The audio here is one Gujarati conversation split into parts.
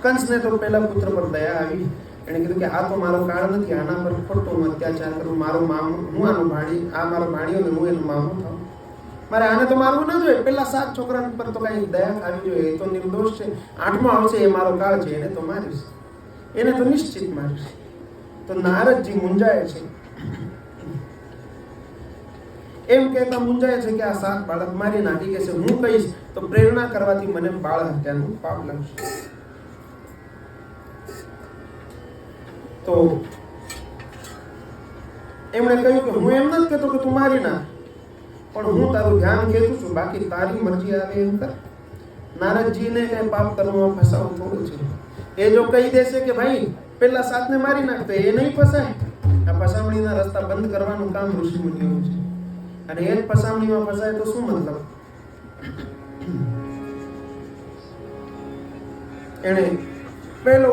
કંસને તો પહેલા પુત્ર પર દયા આવી. એણે કીધું કે આ તો મારો કાળ નથી, આના પર ખોટો હું અત્યાચાર કરું, મારો મામું, હું આનો ભાણી, આ મારો ભાણિયો ને હું એનો મામું થાઉં, મારે આને તો મારવું ના જોઈએ. પેલા 7 છોકરા પર તો કઈ દયા આવી જોઈએ, એ તો નિર્દોષ છે. 8મો આવશે એ મારો કાળ છે, એને તો મારીશ, એને તો નિશ્ચિત મારીશ. તો નારદજી મૂંઝાય છે. એમ કહેતા મૂંઝાય છે કે આ 7 બાળક મારી નાખી કે છે, હું કહીશ તો પ્રેરણા કરવાથી મને બાળ હત્યાનું પાપ લાગશે. તો એમણે કહ્યું કે હું એમ નથી કહેતો કે તું મારી નાખ, પણ હું તારું ધ્યાન ખેંચું છું, બાકી તારી મરજી આવે એમ કર. નારદજીને કઈ પાપ કર્મમાં ફસાવું થોડું છે. એ જો કહી દેશે કે ભાઈ પેલા 7 ને મારી નાખતો, એ નહીં ફસાય. આ ફસામણીના રસ્તા બંધ કરવાનું કામ ઋષિ મુનિઓનું છે, અને એ જ ફસામણીમાં ફસાય તો શું મતલબ? એણે પહેલો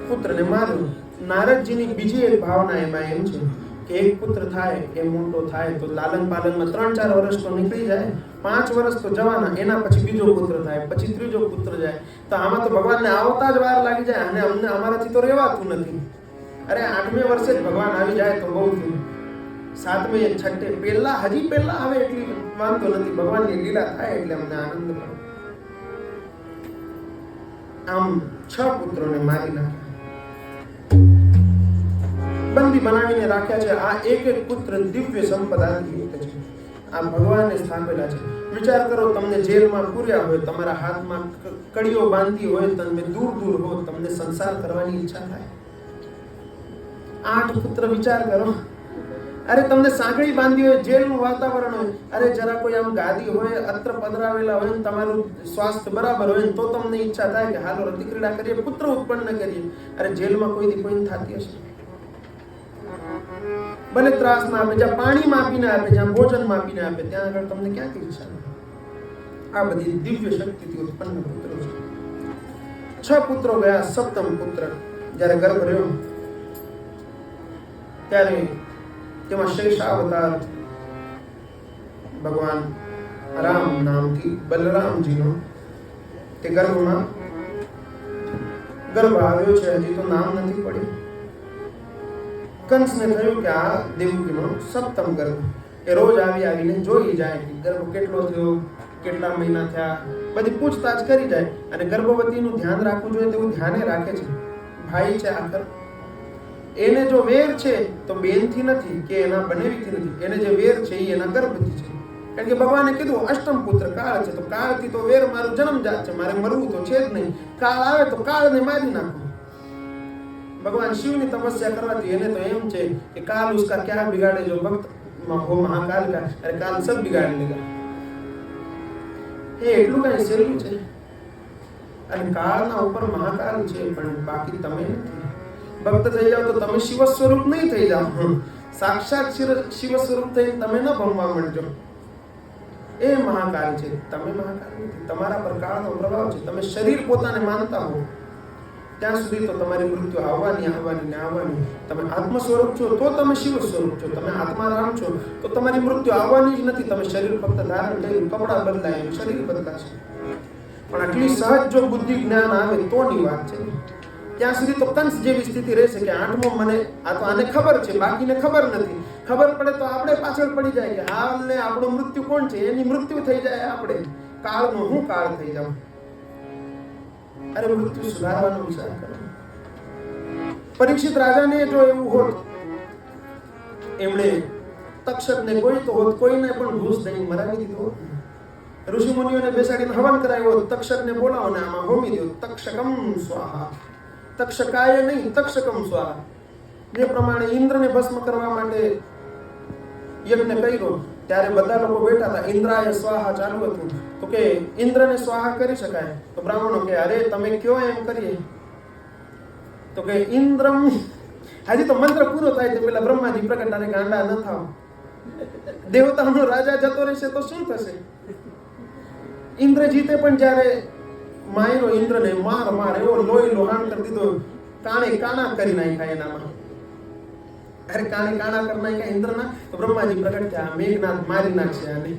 પુત્રને માર્યો. નારદજીની બીજી એક ભાવના એમાં એમ છે કે એક પુત્ર થાય, એ મોટો થાય તો લાલન પાલનમાં 3-4 વર્ષ તો નીકળી જાય, 5 વર્ષ તો જવાના, એના પછી બીજો પુત્ર થાય, પછી ત્રીજો પુત્ર જાય. તો આમાં તો ભગવાનને આવતા જ વાર લાગી જાય, અને અમને અમારાથી તો રહેવાતું નથી. અરે 8મે વર્ષે જ ભગવાન આવી જાય તો બહુ થયું. 7મે 6ઠે પહેલા હજી પહેલા આવે એટલી વાંધો નથી, ભગવાનની લીલા થાય એટલે અમને આનંદ પડે. આમ 6 પુત્રોને મારી નાખ્યા, બંદી બનાવીને રાખ્યા છે. આ એક એક પુત્ર દિવ્ય સંપદાથી યુક્ત છે. આ ભગવાને સ્થાપેલા છે. વિચાર કરો, તમને જેલમાં પૂર્યા હોય, તમારા હાથમાં કડીઓ બાંધી હોય, તમે દૂર દૂર હો, તમને સંસાર કરવાની ઈચ્છા થાય? 8 પુત્ર વિચાર કરો. અરે તમને સાંકળી બાંધી હોય, જેલનું વાતાવરણ હોય, અરે જરા કોઈ આમ ગાદી હોય, અત્ર પધરાવેલા હોય, તમારું સ્વાસ્થ્ય બરાબર હોય તો તમને ઈચ્છા થાય કે હાલો રતિ ક્રીડા કરીએ, પુત્ર ઉત્પન્ન કરીએ. અરે જેલમાં કોઈથી કોઈને થતી હશે? ભલે ત્રાસમાં આપે, જ્યાં પાણીમાં આપીને આપે, જ્યાં ભોજનમાં આપીને આપે, ત્યાં આગળ તમને ક્યાંથી ઈચ્છા? આ બધી દિવ્ય શક્તિથી ઉત્પન્ન પુત્રો છે. 6 પુત્રો ગયા. 7મ પુત્ર જ્યારે ગર્ભ રહ્યો ત્યારે તેમાં શેષાવતાર ભગવાન રામ નામથી બલરામજીનો તે ગર્ભમાં ગર્ભ આવ્યો છે. હજી તો નામ નથી પડ્યું. કંસને થયું કે આ દેવકીનો 7મ ગર્ભ. એ રોજ આવીને જોઈ જાય કે ગર્ભ કેટલો થયો, કેટલા મહિના થયા, બધી પૂછતાછ કરી જાય. અને ગર્ભવતીનું ધ્યાન રાખવું જોઈએ તેવું ધ્યાને રાખે છે. ભાઈ છે આખર, એને જો વેર છે તો બેનથી નથી કે એના બનેવીથી નથી, એને જે વેર છે એ એના ગર્ભથી છે. કારણ કે ભગવાને કીધું 8મ પુત્ર કાળ છે, તો કાળથી તો વેર મારું જન્મજાત છે, મારે મરવું તો છે જ નહીં. કાળ આવે તો કાળને મારી નાખો. ભગવાન શિવની તપસ્યા કરવાથી એને તો એમ છે કે કાલ ઉસકા ક્યાં બિગાડે જો ભક્ત હો મહાકાલ કા, અરે કાલ સબ બિગાડ લેગા. એ એટલું કઈ સહેલું છે. અને કાળના ઉપર મહાકાલ છે, પણ બાકી તમે નથી. ભક્ત થઈ જાવ તો તમે શિવ સ્વરૂપ નહીં થઈ જાવ, સાક્ષાત શિવ સ્વરૂપ થઈ તમે ન ભમવા મળજો. એ મહાકાલ છે, તમે મહાકાલ નથી. તમારા પર કાળનો પ્રભાવ છે. તમે શરીર પોતાને માનતા હો ત્યાં સુધી તો તમારી મૃત્યુ આવવાની. તમે આત્મ સ્વરૂપ છો તો તમે શિવ સ્વરૂપ છો. તમે આત્મારામ છો તો તમારી મૃત્યુ આવવાની જ નથી. તમે શરીર ફક્ત ધારણ કર્યું, કપડાં બદલાય, શરીર બદલાશે. પણ આટલી સહજ જો બુદ્ધિ જ્ઞાન આવે તોની વાત છે. ત્યાં સુધી તો કંસ જેવી સ્થિતિ રહેશે કે 8મો મને આ તો આને ખબર છે, બાકીને ખબર નથી. ખબર પડે તો આપણે પાછળ પડી જાય કે હાલને આપણું મૃત્યુ કોણ છે, એની મૃત્યુ થઈ જાય. આપણે કાળનો હું કાળ થઈ જાઉં. અરે મૃત્યુ સુધારવાનો વિચાર કરો. પરીક્ષિત રાજાને જો એવું હોત, એમણે તક્ષકને કોઈ તો હોત, કોઈને પણ ઘૂસ દઈને મરાવી દીધો. ઋષિ મુનિઓને બેસાડીને હવન કરાવ્યો, તક્ષકને બોલાવો ને આમાં હોમી દો. તક્ષકમ સ્વાહા. તક્ષકાય નહીં, તક્ષકમ સ્વાહા. જે પ્રમાણે ઇન્દ્રને ભસ્મ કરવા માટે યજ્ઞ કર્યો ત્યારે બધા લોકો બેઠા હતા. ઇન્દ્રાય સ્વાહા ચાલુ હતું. તો કે ઇન્દ્રને સ્વાહા કરી શકાય? તો બ્રાહ્મણો કે અરે તમે કયો એમ કરીએ? તો કે ઇન્દ્રમ, હજી તો મંત્ર પૂરો થાય તે પેલા બ્રહ્માજી પ્રગટ, અને ગાંડા ન થાવ, દેવતાનો રાજા જતો રહેશે તો શું થશે? ઇન્દ્રજીતે પણ જ્યારે માયનો ઇન્દ્રને માર એવો લોહી લોહાણ કરી દીધો, કાણે કાણા કરી નાખ્યા એનામાં. અરે કાણે કાણા કરી નાખ્યા ઇન્દ્રના. તો બ્રહ્માજી પ્રગટ થયા, મેઘનાથ મારી નાખશે આને.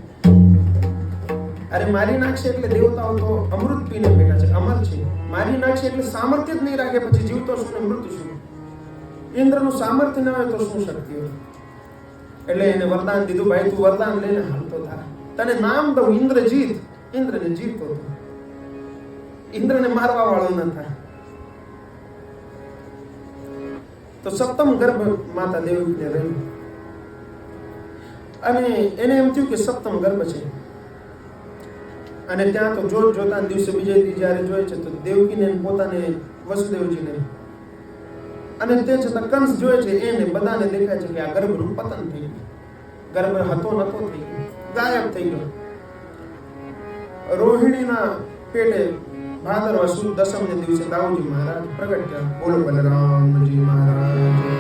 અરે મારી નાખશે એટલે દેવતાઓ તો અમૃત પીને બેઠા છે, અમર છે. મારી નાખશે એટલે સામર્થ્ય જ નહીં રાખે, પછી જીવતો શું ને મૃત્યુ શું? ઇન્દ્રનું સામર્થ્ય ન હોય તો શું શક્તિ હોય? એટલે એને વરદાન દીધું, ભાઈ તું વરદાન લઈને હાલતો થા, તને નામ દઉં ઇન્દ્રજીત. ઇન્દ્રને જીતતો હતો, ઇન્દ્રને મારવા વાળો ન થાય. તો સપ્તમ ગર્ભ માતા દેવકીને રહ્યું અને એને એમ થયું કે સપ્તમ ગર્ભ છે. અને ત્યાં તો જોતા દિવસે બીજે દી જ્યારે જોયે છે તો દેવકીને પોતાને વસુદેવજીને અને તે છતાં કંસ જોયે છે, એને બધાને દેખાય છે કે આ ગર્ભનું પતન થઈ ગયું, ગર્ભ હતો નતો થઈ ગયો, ગાયબ થઈ ગયો. રોહિણીના પેટે ભાદરવા સુદ દસમને દિવસે દાઉજી મહારાજ પ્રગટ થયા. બોલો બલરામજી મહારાજ.